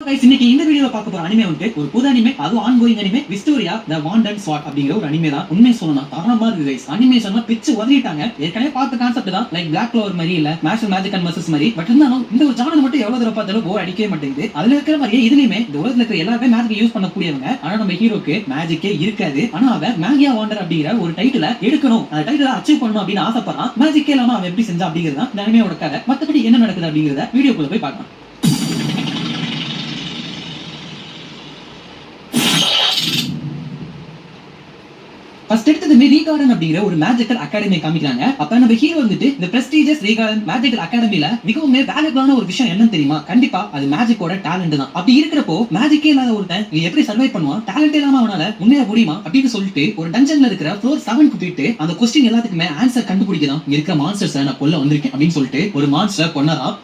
இன்னைக்கு இந்த வீடியோல பார்க்க போற அனிமே வந்து ஒரு புது அனிமே, அது ஆன்கோயிங் அனிமே, விஸ்டோரியா தி வாண்டட் ஸ்வாட் அப்படிங்கிற ஒரு அனிமே தான். உண்மை சொல்லணும் தரமா இருக்கு गाइस. அனிமேஷன்ல பிச்சு உதறிட்டாங்க. ஏற்கனவே பார்த்த கான்செப்ட் தான், லைக் பிளாக் க்ளோவர் மாதிரி இல்ல மேஷ் மேஜிக் அண்ட் மர்சஸ் மாதிரி. பட் இருந்தாலும் இந்த ஒரு ஜானர் மட்டும் எவ்வளவு தடவை பார்த்தாலும் போர் அடிக்கவே மாட்டேங்குது. அதுல இருக்கிற மாதிரியே இதுலயுமே இந்த உலகத்துல இருக்கிற எல்லாருமே மேஜிக் யூஸ் பண்ணக்கூடியவங்க. ஆனா நம்ம ஹீரோக்கு மேஜிக்கே இருக்காது. ஆனா அவன் மேகியா வாண்டர் அப்படிங்கிற ஒரு டைட்டில எடுக்கணும், அந்த டைட்டில அச்சீவ் பண்ணணும் அப்படின்னு ஆசைப்படுறான். மேஜிக்கே இல்லாம அவன் எப்படி செஞ்சா அப்படிங்கிறது தான் இந்த அனிமேயோட கதை. மத்தபடி என்ன நடக்குது அப்படிங்கறத வீடியோக்குள்ள போய் பார்க்கலாம். ஃபர்ஸ்ட் எடுத்ததுமே ரீகார்டன் அப்படிங்கிற ஒரு மேஜிக்கல் அகாடமி காமிக்கிறாங்க. அப்ப நம்ம ஹீரோ வந்துட்டு இந்த பிரஸ்டீஜியஸ் ரீகார்டன் மேஜிக்கல் அகாடமில மிகவும் வேல்யூபிளான ஒரு விஷயம் என்னன்னு தெரியுமா? கண்டிப்பா அது மேஜிக்கோட டேலண்ட் தான். அப்படி இருக்கிறப்போ மேஜிக்கே இல்லாத ஒருத்தன் எப்படி சர்வை பண்ணுவான், டேலண்ட் இல்லாம அவனால முன்னேற முடியுமா அப்படின்னு சொல்லிட்டு ஒரு டஞ்சன்ல இருக்கிற ஃப்ளோர் 7க்கு போயிட்டு அந்த கொஸ்டின் எல்லாத்துக்குமே ஆன்சர் கண்டுபிடிக்கலாம். இங்க இருக்கிற மான்ஸ்டர்ஸ் நான் கொல்ல வந்திருக்கேன் அப்படின்னு சொல்லிட்டு ஒரு மான்ஸ்டர் கொன்னறான்.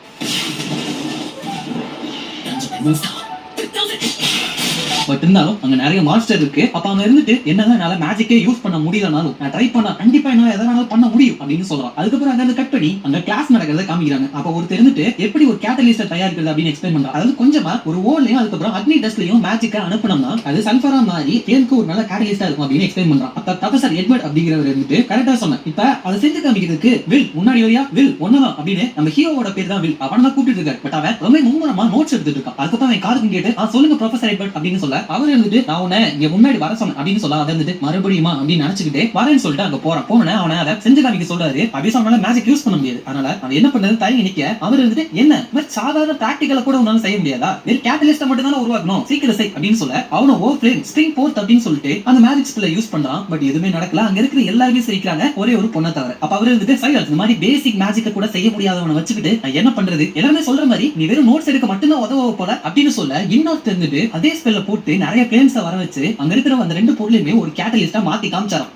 பட் இருந்தாலும் அங்க நிறைய மான்ஸ்டர் இருக்கு. அப்ப அங்க இருந்துட்டு என்னதான் என்னால மேஜிக்கே யூஸ் பண்ண முடியலனாலும் நான் ட்ரை பண்ணா கண்டிப்பா என்னால எதனால பண்ண முடியும் அப்படின்னு சொல்றான். அதுக்கப்புறம் அங்க கட் பண்ணி அங்க கிளாஸ் நடக்கிறத காமிக்கிறாங்க. அப்ப ஒருத்தர் இருந்துட்டு எப்படி ஒரு கேட்டலிஸ்ட தயாரிக்கிறது அப்படின்னு எக்ஸ்பிளைன் பண்றாங்க. அதாவது கொஞ்சமா ஒரு ஓல்லையும் அதுக்கப்புறம் அக்னி டஸ்ட்லயும் மேஜிக்கா அனுப்பினோம்னா அது சல்ஃபரா மாதிரி தேனுக்கு ஒரு நல்ல கேட்டலிஸ்டா இருக்கும் அப்படின்னு எக்ஸ்பிளைன் பண்றான். அப்ப ப்ரொஃபசர் எட்வர்ட் அப்படிங்கிறவர் இருந்துட்டு கரெக்டா சொன்னேன். இப்ப அதை செஞ்சு காமிக்கிறதுக்கு வில் முன்னாடி வரையா வில் ஒன்னதான் அப்படின்னு நம்ம ஹீரோவோட பேர் தான் வில். அவன் தான் கூப்பிட்டு இருக்காரு. பட் அவன் ரொம்ப மும்முரமா நோட்ஸ் எடுத்துட்டு இருக்கான். அதுக்கப்புறம் அவன் காதுக்கு கேட்டு சொல்லுங்க ப்ரொஃபசர் எட்வர்ட் அப்படின்னு சொல்ல அவர் இருந்துட்டு நான் உன்னை இங்க முன்னாடி வர சொன்னேன் அப்படின்னு சொல்ல அதை வந்துட்டு மறுபடியுமா அப்படின்னு நினைச்சுக்கிட்டு வரேன்னு சொல்லிட்டு அங்க போறான். போன அவனை அதை செஞ்சு காமிக்க சொல்றாரு. அப்படி சொன்னால மேஜிக் யூஸ் பண்ண முடியாது. அதனால அவன் என்ன பண்றது தயங்கி நிக்க அவர் இருந்துட்டு என்ன சாதாரண பிராக்டிகல கூட உன்னால செய்ய முடியாதா, வெறும் கேட்டலிஸ்ட மட்டும் தான் உருவாக்கணும், சீக்கிரம் செய் அப்படின்னு சொல்ல அவன ஓவர் ஃப்ளேம் ஸ்ப்ரிங் போர்த் அப்படின்னு சொல்லிட்டு அந்த மேஜிக் ஸ்பெல்ல யூஸ் பண்றான். பட் எதுவுமே நடக்கல. அங்க இருக்கிற எல்லாருமே சிரிக்கிறாங்க, ஒரே ஒரு பொண்ணை தவிர. அப்ப அவர் இருந்துட்டு சைலன்ஸ் இந்த மாதிரி பேசிக் மேஜிக்க கூட செய்ய முடியாதவனை வச்சுக்கிட்டு நான் என்ன பண்றது, எல்லாமே சொல்ற மாதிரி நீ வெறும் நோட்ஸ் எடுக்க மட்டும்தான் உதவ போல அப்படின்னு சொல்ல இன்னொருத்தர் இருந்துட்டு அதே ஸ்பெல்ல போட்டு நிறைய பிளேன்ஸ் வர வச்சு அங்க இருக்கிற அந்த ரெண்டு பொருளையுமே ஒரு கேட்டலிஸ்டா மாத்தி காமிச்சாராம்.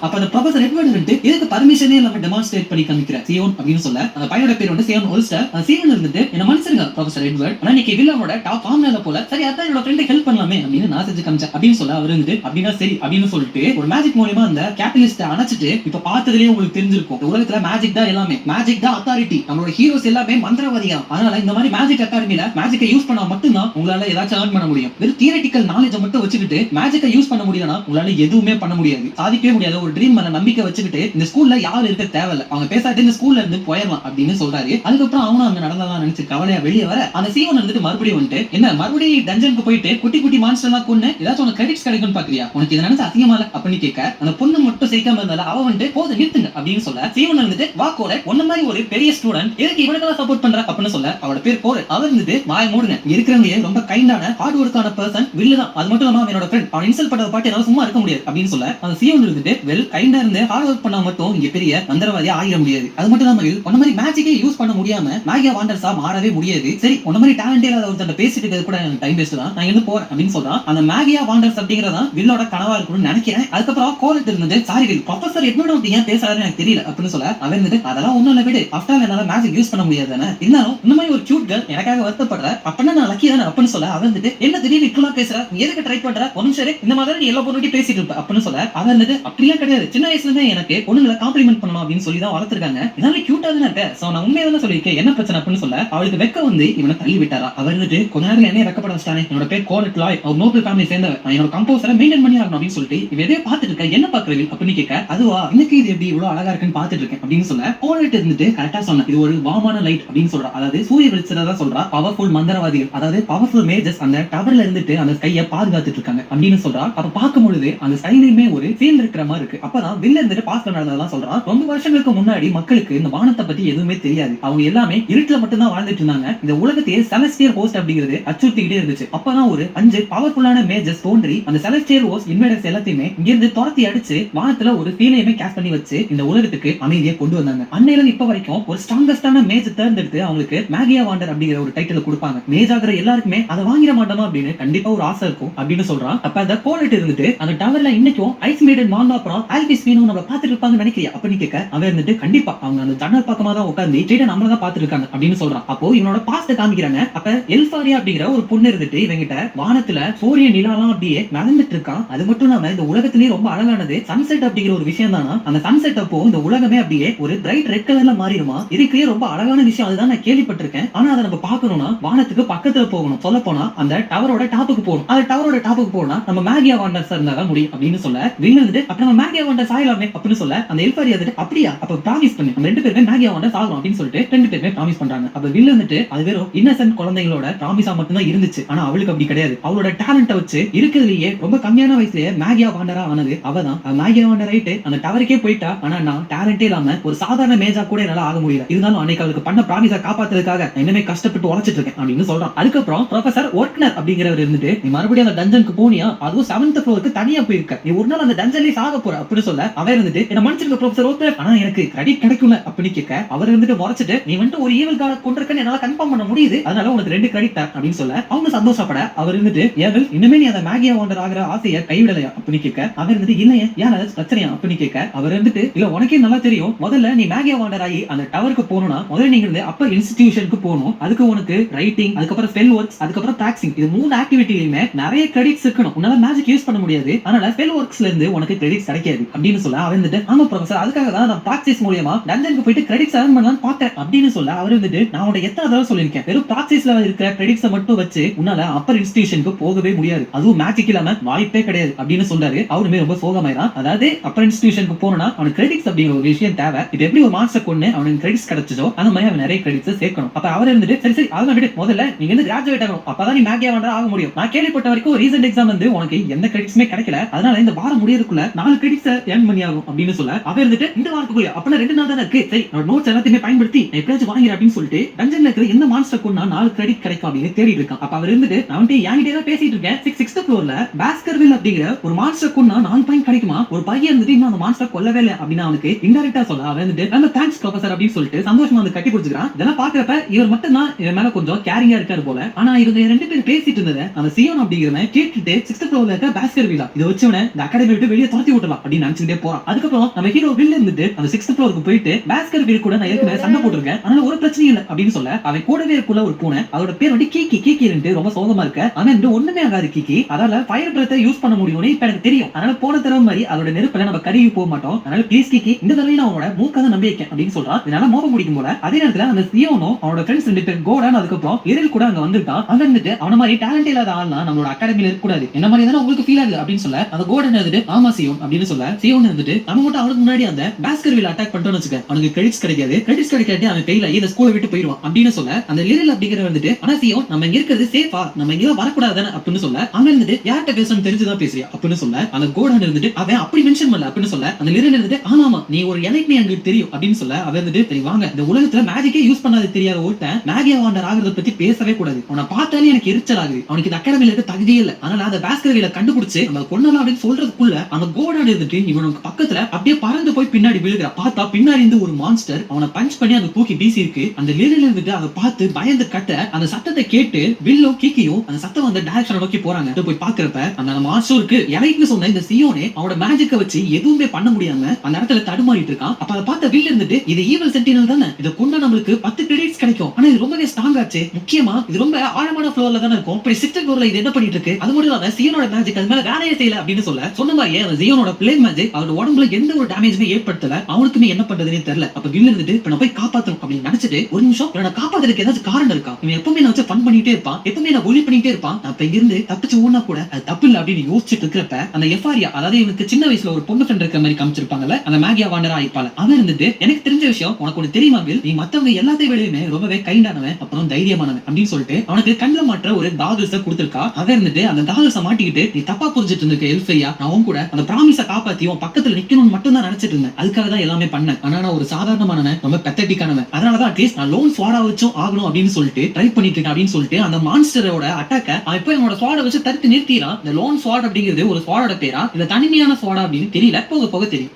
அப்ப அந்த ப்ரொஃபசர் எட்வர்ட் வந்து இதுக்கு பர்மிஷனே இல்லாம டெமான்ஸ்ட்ரேட் பண்ணி காமிக்கிற சியோன் அப்படின்னு சொல்ல அந்த பையனோட பேர் வந்து சியோன் ஓல்ஸ்டர். சியோன் இருந்துட்டு என்ன மனுஷங்க ப்ரொஃபசர் எட்வர்ட், ஆனா இன்னைக்கு வில்லனோட டாப் ஃபார்ம்ல போல சரி அதான் என்னோட ஃப்ரெண்ட் ஹெல்ப் பண்ணலாமே அப்படின்னு நான் செஞ்சு காமிச்சேன் அப்படின்னு சொல்ல அவர் வந்து அப்படின்னா சரி அப்படின்னு சொல்லிட்டு ஒரு மேஜிக் மூலமா அந்த கேட்டலிஸ்ட அணைச்சிட்டு இப்ப பார்த்ததுலயே உங்களுக்கு தெரிஞ்சிருக்கும் இந்த உலகத்துல மேஜிக் தான் எல்லாமே, மேஜிக் தான் அத்தாரிட்டி, நம்மளோட ஹீரோஸ் எல்லாமே மந்திரவாதியா. அதனால இந்த மாதிரி மேஜிக் அகாடமில மேஜிக்கை யூஸ் பண்ணா மட்டும்தான் உங்களால ஏதாச்சும் ஏர்ன் பண்ண முடியும். வெறும் தியரிட்டிக்கல் நாலேஜ் மட்டும் வச்சுக்கிட்டு மேஜிக்கை யூஸ் பண்ண முடியலன்னா உங்களால எதுவுமே பண்ண முடியாது, சாதிக்கவே முடியாது. ஒரு ட்ரீம் மேல நம்பிக்கை வச்சுக்கிட்டு இந்த ஸ்கூல்ல யாரும் இருக்க தேவையில்ல, அவங்க பேசாட்டு இந்த ஸ்கூல்ல இருந்து போயிடலாம் அப்படின்னு சொல்றாரு. அதுக்கப்புறம் அவனும் அங்க நடந்ததான் நினைச்சு கவலையா வெளியே வர அந்த சீவன் வந்துட்டு மறுபடியும் வந்துட்டு என்ன மறுபடியும் டஞ்சனுக்கு போயிட்டு குட்டி குட்டி மான்ஸ்டர் எல்லாம் கொண்டு ஏதாச்சும் உனக்கு கிரெடிட்ஸ் கிடைக்கும்னு பாக்குறியா, உனக்கு இதை நினைச்சு அதிகமா இல்ல அப்படின்னு கேட்க அந்த பொண்ணு மட்டும் சிரிக்காம இருந்தால அவ வந்துட்டு போது நிறுத்துங்க அப்படின்னு சொல்ல சீவன் வந்துட்டு வாக்கோட ஒன்ன மாதிரி ஒரு பெரிய ஸ்டூடெண்ட் எதுக்கு இவனுக்கெல்லாம் சப்போர்ட் பண்ற அப்படின்னு சொல்ல அவரோட பேர் போர். அவர் இருந்துட்டு வாய மூடுங்க, இருக்கிறவங்க ரொம்ப கைண்டான ஹார்ட் ஒர்க்கான பர்சன் வில்லு தான், அது மட்டும் இல்லாம அவனோட ஃப்ரெண்ட், அவன் இன்சல்ட் பண்றத பாட்டு என்னால சும்மா இருக்க முடியாது அப்படின்னு சொல்ல அந்த சீவன் இருந்துட்டு வெல் கைண்டா இருந்து ஹார்ட் ஒர்க் பண்ணா மட்டும் இங்க பெரிய மந்திரவாதியா ஆகிட முடியாது. அது மட்டும் இல்லாம ஒன்ன மாதிரி மேஜிக்கே யூஸ் பண்ண முடியாம மேகியா வாண்டர்ஸா மாறவே முடியாது. சரி ஒன்ன மாதிரி டேலண்டே இல்லாத ஒருத்தர் பேசிட்டு இருக்கிறது கூட டைம் வேஸ்ட் தான், நான் இருந்து போறேன் அப்படின்னு சொல்றான். அந்த மேகியா வாண்டர்ஸ் அப்படிங்கறதான் வில்லோட கனவா இருக்கும்னு நினைக்கிறேன். அதுக்கப்புறம் கோலட் இருந்து சாரி வில் ப்ரொஃபசர் எட்வர்ட் வந்து ஏன் பேசுறாருன்னு எனக்கு தெரியல அப்படின்னு சொல்ல அவன் இருந்துட்டு அதெல்லாம் ஒண்ணும் இல்ல விடு, ஆஃப்டர் என்னால மேஜிக் யூஸ் பண்ண முடியாது தானே, இருந்தாலும் இந்த மாதிரி ஒரு கியூட் கேர்ள் எனக்காக வருத்தப்படுற அப்படின்னா நான் லக்கி தானே அப்படின்னு சொல்ல அவன் வந்துட்டு என்ன திடீர்னு இப்பெல்லாம் பேசுற, நீ எதுக்கு ட்ரை பண்ற, ஒன்னும் சரி இந்த மாதிரி நீ எல்லா பொண்ணுகிட்டயும் பேசிட்டு இருப்ப அப்படின்னு சொல்ல அவன் வந்துட்டு அப்படியே கிடையாது, சின்ன வயசுல இருந்தே எனக்கு பொண்ணுங்களை காம்ப்ளிமெண்ட் பண்ணணும் அப்படின்னு சொல்லி தான் வளர்த்திருக்காங்க, இதனால கியூட்டா தானே இருக்க, சோ நான் உண்மையா தான் சொல்லியிருக்கேன் என்ன பிரச்சனை அப்படின்னு சொல்ல அவளுக்கு வெக்க வந்து இவனை தள்ளி விட்டாரா. அவர் வந்துட்டு கொஞ்ச நேரம் என்ன வெக்கப்பட வச்சிட்டானே, என்னோட பேர் கோலட் லாய், அவர் நோபல் ஃபேமிலி சேர்ந்தவர், நான் என்னோட கம்போசரை மெயின்டைன் பண்ணி ஆகணும் அப்படின்னு சொல்லிட்டு இவ எதையோ பார்த்துட்டு இருக்க, என்ன பாக்குறது அப்படின்னு கேட்க அதுவா இன்னைக்கு இது எப்படி இவ்வளவு அழகா இருக்குன்னு பாத்துட்டு இருக்கேன் அப்படின்னு சொல்ல கோலட் இருந்துட்டு கரெக்டா சொன்ன இது ஒரு வாமான லைட் அப்படின்னு சொல்றா, அதாவது சூரிய வெளிச்சத்தை தான் சொல்றா, பவர்ஃபுல் மந்திரவாதிகள் அதாவது பவர்ஃபுல் மேஜஸ் அந்த டவர்ல இருந்துட்டு அந்த ஸ்கையை பாதுகாத்துட்டு இருக்காங்க அப்படின்னு சொல்றா. அப்ப பார்க்கும் பொழுது அந்த ஸ்கைலையுமே ஒரு ஃபீல் இருக்கிற மாதிரி இருக்கு. அப்பதான் வில்ல இருந்துட்டு பாஸ்ட் நடந்ததெல்லாம் சொல்றான். ரொம்ப வருஷங்களுக்கு முன்னாடி மக்களுக்கு இந்த வானத்தை பத்தி எதுவுமே தெரியாது, அவங்க எல்லாமே இருட்டுல மட்டும் தான் வாழ்ந்துட்டு இருந்தாங்க. இந்த உலகத்தையே செலஸ்டியல் ஹோஸ்ட் அப்படிங்கிறது அச்சுறுத்திக்கிட்டே இருந்துச்சு. அப்பதான் ஒரு 5 பவர்ஃபுல்லான மேஜஸ் தோன்றி அந்த செலஸ்டியல் ஹோஸ்ட் இன்வேடர்ஸ் எல்லாத்தையுமே இங்கிருந்து துரத்தி அடிச்சு வானத்துல ஒரு ஃபீலையுமே கேஸ்ட் பண்ணி வச்சு இந்த உலகத்துக்கு அமைதியை கொண்டு வந்தாங்க. அன்னையில இப்ப வரைக்கும் ஒரு ஸ்ட்ராங்கஸ்டான மேஜ் தேர்ந்தெடுத்து அவங்களுக்கு மேகியா வாண்டர் அப்படிங்கிற ஒரு டைட்டில் கொடுப்பாங்க. மேஜ் ஆகிற எல்லாருக்குமே அதை வாங்கிட மாட்டோமா அப்படின்னு கண்டிப்பா ஒரு ஆசை இருக்கும் அப்படின்னு சொல்றான். அப்ப அந்த கோலட் இருந்துட்டு அந்த டவர்ல இன்னைக்கும் ஐஸ் மேடன் மாங்கா அப்புறம் அதுக்கப்புறம் ஆல்பிஸ் வீணும் நம்மள பாத்துட்டு இருப்பாங்கன்னு நினைக்கிறியா அப்படின்னு கேட்க அவன் இருந்துட்டு கண்டிப்பா அவங்க அந்த ஜன்னல் பக்கமா தான் உட்கார்ந்து ஸ்ட்ரெயிட்டா நம்மள தான் பாத்துட்டு இருக்காங்க அப்படின்னு சொல்றான். அப்போ இவனோட பாஸ்ட காமிக்கிறாங்க. அப்ப எல்ஃபாரியா அப்படிங்கிற ஒரு பொண்ணு இருந்துட்டு இவங்கிட்ட வானத்துல சூரிய நிலாலாம் அப்படியே நடந்துட்டு இருக்கான். அது மட்டும் இல்லாம இந்த உலகத்திலேயே ரொம்ப அழகானது சன்செட் அப்படிங்கிற ஒரு விஷயம் தானா. அந்த சன்செட் அப்போ இந்த உலகமே அப்படியே ஒரு பிரைட் ரெட் கலர்ல மாறிடுமா. இதுக்கே ரொம்ப அழகான விஷயம் அதுதான் நான் கேள்விப்பட்டிருக்கேன். ஆனா அதை நம்ம பாக்கணும்னா வானத்துக்கு பக்கத்துல போகணும். சொல்ல போனா அந்த டவரோட டாப்புக்கு போகணும். அந்த டவரோட டாப்புக்கு போனா நம்ம மேகியா வாண்டர்ஸ் இருந்தாதான் முடியும் அப்படின்னு சொல்ல வில்லு அப்ப நம்ம மேகியா வாண்டர்ஸ் ஆயிடலாமே அப்படின்னு சொல்ல அந்த எல்ஃபாரியா அப்படியா அப்ப ப்ராமிஸ் பண்ணு நம்ம 2 பேருமே மேகியா வாண்டர்ஸ் ஆகலாம் அப்படின்னு சொல்லிட்டு 2 பேருமே ப்ராமிஸ் பண்றாங்க. அப்ப வில்லு அது வெறும் இன்னசென்ட் குழந்தைகளோட ப்ராமிஸா மட்டும் தான் இருந்துச்சு. ஆனா அவளுக்கு அப்படி கிடையாது. அவளோட டேலண்ட வச்சு இருக்கிறதுலயே ரொம்ப கம்மியான வயசுலயே மேகியா வாண்டரா ஆனது அவதான். மேகியா வாண்டர் ஆயிட்டு அந்த டவருக்கே போயிட்டா. ஆனா நான் டேலண்டே இல்லாம ஒரு சாதாரண மேஜா கூட என்னால ஆக முடியல. இருந்தாலும் அன்னைக்கு அவளுக்கு பண்ண ப்ராமிஸா காப்பாத்துறதுக்காக இனிமே கஷ்டப்பட்டு உழைச்சிட்டு இருக்கேன் அப்படின்னு சொல்றான். அதுக்கப்புறம் ப்ரொஃபசர் ஒர்க்னர் அப்படிங்கிறவர் இருந்துட்டு நீ மறுபடியும் அந்த டஞ்சனுக்கு போனியா அதுவும் 7th ஃப்ளோருக்கு தனியா போயிருக்க. நீ ஒரு நாள் அந்த டஞ்சன்லயே சாக போற அப்படின்னு சொல்ல அவர் இருந்துட்டு என்ன மன்னிச்சிருக்க ப்ரொஃபசர் ஒர்க்னர் ஆனா எனக்கு கிரெடிட் கிடைக்கும்ல அப்படின்னு கேட்க அவர் இருந்துட்டு முறைச்சிட்டு நீ வந்துட்டு ஒரு ஈவல் கார்டு கொண்டிருக்கன்னு என்னால கன்ஃபார்ம் பண்ண முடியுது. அதனால உனக்கு 2 கிரெடிட் தர அப்படின்னு சொல்ல அவங்க சந்தோஷப்பட அவர் இருந்துட்டு ஏவல் இனிமே நீ அந்த மேகியா வாண்டர் ஆகிற ஆசையை கைவிடலையா அப்படின்னு கேட்க அவர் இருந்துட்டு இல்லையே ஏன் அது பிரச்சனையா அப்படின்னு கேட்க அவர் இருந்துட்டு இல்ல உனக்கே நல்லா தெரியும் முதல்ல நீ மேகியா வாண்டர் ஆகி அந்த டவருக்கு போகணும்னா முதல்ல நீங்க இருந்து அப்பர் இன்ஸ்டிடியூஷனுக்கு போகணும். அதுக்கு உனக்கு ரைட்டிங் அதுக்கப்புறம் ஸ்பெல் ஒர்க்ஸ் அதுக்கப்புறம் பிராக்டிசிங் இது 3 ஆக்டிவிட்டிலயுமே நிறைய கிரெடிட்ஸ் இருக்கணும். உன்னால மேஜிக் யூஸ் பண்ண முடியாது. அதனால ஸ்பெல் ஒர்க்ஸ்ல இருந்து உனக்கு கிரெடிட்ஸ் கிடைக்காது அப்படின்னு சொல்ல அவர் இருந்துட்டு ஆமா ப்ரொஃபசர் அதுக்காக தான் நான் பிராக்டிஸ் மூலமா டஞ்சனுக்கு போயிட்டு கிரெடிட்ஸ் earn பண்ணலாம்னு பார்த்தேன் அப்படின்னு சொல்ல அவர் இருந்துட்டு நான் உன்கிட்ட எத்தனை தடவை சொல்லியிருக்கேன் வெறும் பிராக்டிஸ்ல இருக்கிற கிரெடிட்ஸை மட்டும் வச்சு உன்னால அப்பர் இன்ஸ்டிடியூஷனுக்கு போகவே முடியாது. அதுவும் மேஜிக் இல்லாம வாய்ப்பே கிடையாது அப்படின்னு சொல்றாரு. அவருமே ரொம்ப சோகமாயிரான். அதாவது அப்பர் இன்ஸ்டிடியூஷனுக்கு போனா அவனுக்கு கிரெடிட்ஸ் அப்படிங்கிற ஒரு விஷயம் தேவை. இது எப்படி ஒரு மாஸ்டர் கொண்டு அவனுக்கு கிரெடிட்ஸ் கிடைச்சதோ அந்த மாதிரி அவன் நிறைய கிரெடிட்ஸ் சேர்க்கணும். அப்ப அவர் இருந்துட்டு சரி சரி அதெல்லாம் விட்டு முதல்ல நீங்க வந்து கிராஜுவேட் ஆகணும் அப்பதான் நீ மேகியா வாண்டர் ஆக முடியும். நான் கேள்விப்பட்ட வரைக்கும் ரீசெண்ட் எக்ஸாம் வந்து உனக்கு எந்த கிரெடிட்ஸுமே கிடைக்கல. அதனால இந்த வாரம் முடியறதுக்குள்ள 4 கிரெடிட்ஸ் earn பண்ணி ஆகும் அப்படின்னு சொல்ல அவர் இருந்துட்டு இந்த வாரத்துக்குள்ள அப்பனா 2 நாள் தானே இருக்கு சரி நான் நோட்ஸ் எல்லாத்தையுமே பயன்படுத்தி எப்படியாச்சும் வாங்கிறேன் அப்படின்னு சொல்லிட்டு டஞ்சன்ல இருக்கிற எந்த மான்ஸ்டர் கொண்டா 4 கிரெடிட் கிடைக்கும் அப்படின்னு தேடிட்டு இருக்கான். அப்ப அவர் இருந்துட்டு நான் என்கிட்ட தான் பேசிட்டு இருக்கேன் 6th ஃப்ளோர்ல பாஸ்கர்வில் அப்படிங்கிற ஒரு மான்ஸ்டர் கொண்டா 4 பாயிண்ட் கிடைக்குமா ஒரு பையன் இருந்துட்டு இன்னும் அந்த மான்ஸ்டர் கொல்லவே இல்லை அப்படின்னு அவனுக்கு இன்டைரக்டா சொல்ல அவன் வந்துட்டு நல்ல தேங்க்ஸ் ப்ரொஃபசர் அப்படின்னு சொல்லிட்டு சந்தோஷமா வந்து கட்டி பிடிச்சிக்கிறான். இதெல்லாம் பாக்குறப்ப இவர் மட்டும் தான் இவன் மேல கொஞ்சம் கேரிங்கா இருக்காரு போல. ஆனா இவங்க 2 பேரும் பேசிட்டு இருந்ததை அந்த சியோன் அப்படிங்கிறவன் கேட்டுட்டு 6th ஃப்ளோர்ல இருக்க பாஸ்கர்வில்லா இதை வச்சவன இந்த அகாடமி விட்டு வெளியே துரத்தி விட்டலாம் அப்படின்னு நினைச்சுட்டே போறான். அதுக்கப்புறம் நம்ம ஹீரோ வில்ல இருந்துட்டு அந்த 6th ஃப்ளோருக்கு போயிட்டு பாஸ்கர்வில் கூட நான் ஏற்கனவே சண்டை போட்டுருக்கேன் அதனால ஒரு பிரச்சனை இல்லை அப்படின்னு சொல்ல அவன் கூடவே இருக்குள்ள ஒரு பூனை அதோட பேர் வந்து கீக்கி கீக்கி ரொம்ப சோகமா இருக்க. ஆனா ஒண்ணுமே ஆகாது கீக்கி அதால ஃபயர் பிரத்தை யூஸ் பண்ண முடியும்னு இப்ப எனக்கு தெரியும். அதனால போன தடவை மாதிரி அதோட நெருப்புல நம்ம கருவி போக மாட்டோம். அதனால ப்ளீஸ் கீக்கி இந்த தடவை நான் அவனோட மூக்காத நம்பி வைக்கேன் அப்படின்னு சொல்றான். இதனால மோகம் முடிக்கும் போல அதே நேரத்துல அந்த சியோனும் அவனோட ஃப்ரெண்ட்ஸ் 2 பேர் கோடான் அதுக்கப்புறம் எரில் கூட அங்க வந்திருக்கான். அங்க இருந்துட்டு அவன மாதிரி டேலண்ட் இல்லாத ஆள்னா நம்மளோட அகாடமில இருக்க கூடாது என்ன மாதிரி தானே உங்களுக்கு ஃபீல் ஆகுது அப்படின்னு சொல்ல அந்த கோடன் இருந்துட்டு ஆமா சியோன் அப்படின்னு சொல்ல சியோன் இருந்துட்டு நம்ம மட்டும் அவனுக்கு முன்னாடி அந்த பாஸ்கர்வில் அட்டாக் பண்ணிட்டோம்னு வச்சுக்க அவனுக்கு கிரெடிட்ஸ் கிடைக்காது. கிரெடிட்ஸ் கிடைக்காட்டி அவன் ஃபெயில் ஆகி இந்த ஸ்கூலை விட்டு போயிடுவான் அப்படின்னு சொல்ல அந்த லிரில் அப்படிங்கிற வந்துட்டு ஆனா சியோன் நம்ம இங்க இருக்கிறது சேஃபா நம்ம இங்க வரக்கூடாது அப்படின்னு சொல்ல அவன் இருந்துட்டு யார்கிட்ட பேசணும்னு தெரிஞ்சுதான் பேசுறியா அப்படின்னு சொல்ல அந்த கோடன் இருந்துட்டு அவன் அப்படி மென்ஷன் பண்ணல அப்படின்னு சொல்ல அந்த லிரில் இருந்துட்டு ஆமா நீ ஒரு எனக்கு எங்களுக்கு தெரியும் அப்படின்னு சொல்ல அவன் இருந்துட்டு சரி வாங்க இந்த உலகத்துல மேஜிக்கே யூஸ் பண்ணாது தெரியாத ஒருத்தன் மேகியா வாண்டர் ஆகிறத பத்தி பேசவே கூடாது. அவனை பார்த்தாலே எனக்கு எரிச்சல் ஆகுது. அவனுக்கு இந்த அகாடமில இருக்க தகுதியே இல்லை. அதனால அந்த பாஸ்கர்வில கண்டுபிடிச்சு நம்ம கொண்டலாம் அப்படின்னு சொல்றதுக்குள்ள அந்த கோடன் இருந்துட்டு இவனுக்கு பக்கத்துல அப்படியே பறந்து போய் பின்னாடி விழுகிற பார்த்தா பின்னாடி இருந்து ஒரு மான்ஸ்டர் அவனை பஞ்ச் பண்ணி அந்த தூக்கி வீசி இருக்கு. அந்த லிரில் இருந்துட்டு அதை பார்த்து பயந்து கட்ட அந்த சத்தத்தை கேட்டு வில்லோ கீக்கியும் அந்த சத்தம் அந்த டைரக்ஷனை நோக்கி போறாங்க. போய் பாக்குறப்ப அந்த மான்ஸ்டருக்கு இலைக்கு சொன்ன இந்த சியோனே அவனோட மேஜிக்கை வச்சு எதுவுமே பண்ண முடியாம அந்த இடத்துல தடுமாறிட்டு இருக்கான். அப்ப அதை பார்த்த வில் இருந்துட்டு இது ஈவல் சென்டினல் தானே இதை கொண்டா நம்மளுக்கு 10 கிரெடிட்ஸ் கிடைக்கும். ஆனா இது ரொம்பவே ஸ்ட்ராங் ஆச்சு. முக்கியமா இது ரொம்ப ஆழமான ஃப்ளோர்ல தானே இருக்கும். இப்படி 6th ஃப்ளோர்ல இது என்ன பண்ணிட்டு இருக்கு அது மட்டும் இல்லாம சியோனோட மேஜிக் அது மேல வேலையே செய்யல அப்படின்னு சொல்ல சொன்ன மாதிரியே அந்த சியோனோட பிளே மேஜிக் அவரோட உடம்புல எந்த ஒரு டேமேஜ்மே ஏற்படுத்தல. அவனுக்குமே என்ன பண்றதுன்னே தெரியல. அப்ப வில் இருந்துட்டு இப்ப நான் போய் காப்பாத்தணும் அப்படின்னு நினைச்சிட்டு ஒரு நிமிஷம் நான் காப்பாத்துறதுக்கு ஏதாச்சும் காரணம் இருக்கா இவன் எப்பவுமே நான் வச்சு ஃபன் பண்ணிட்டே இருப்பான் எப்பவுமே நான் ஒலி பண்ணிட்டே இருப்பான் நான் இப்ப இருந்து தப்பிச்சு ஓனா கூட அது தப்பு இல்லை அப்படின்னு யோசிச்சுட்டு இருக்கிறப்ப அந்த எஃபாரியா அதாவது இவனுக்கு சின்ன வயசுல ஒரு பொண்ணு ஃப்ரெண்ட் இருக்கிற மாதிரி காமிச்சிருப்பாங்கல்ல அந்த மேகியா வாண்டரா ஆயிப்பால அவன் இருந்துட்டு எனக்கு தெரிஞ்ச விஷயம் உனக்கு ஒண்ணு தெரியுமா வில் நீ மத்தவங்க எல்லாத்தையும் விடையுமே ரொம்பவே கைண்டானவன் அப்புறம் தைரியமானவன் அப்படின்னு சொல்லிட்டு அவனுக்கு கண்ணில் மாற்ற ஒரு காகல்ஸ கொடுத்திருக்கா. அவன் இருந்துட்டு அந்த காகல்ஸ மாட்டிக்கிட்டு நீ தப்பா புரிஞ்சிட்டு இருக்க எல்ஃபையா நான் கூட அந்த ப்ராமிஸ காப்பாத்தியும் பக்கத்துல நிக்கணும்னு மட்டும் தான் நினைச்சிட்டு இருந்தேன். அதுக்காக தான் எல்லாமே பண்ணேன். ஆனா நான் ஒரு சாதாரணமானவன் ரொம்ப பெத்தட்டிக்கானவன். அதனாலதான் அட்லீஸ்ட் நான் லோன் ஸ்வாடா வச்சும் ஆகணும் அப்படின்னு சொல்லிட்டு ட்ரை பண்ணிட்டு இருக்கேன் அப்படின்னு சொல்லிட்டு அந்த மான்ஸ்டரோட அட்டாக்க அவன் இப்போ என்னோட ஸ்வாடை வச்சு தடுத்து நிறுத்திடான். இந்த லோன் ஸ்வாட் அப்படிங்கிறது ஒரு ஸ்வாடோட பேரா இல்ல தனிமையான ஸ்வாடா அப்படின்னு தெரியல. போக போக தெரியும்.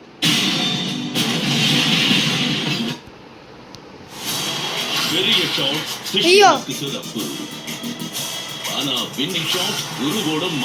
பெரிய ஷாட் சிறப்பு. ஆனா வின்னிங் ஷாட் குருவோட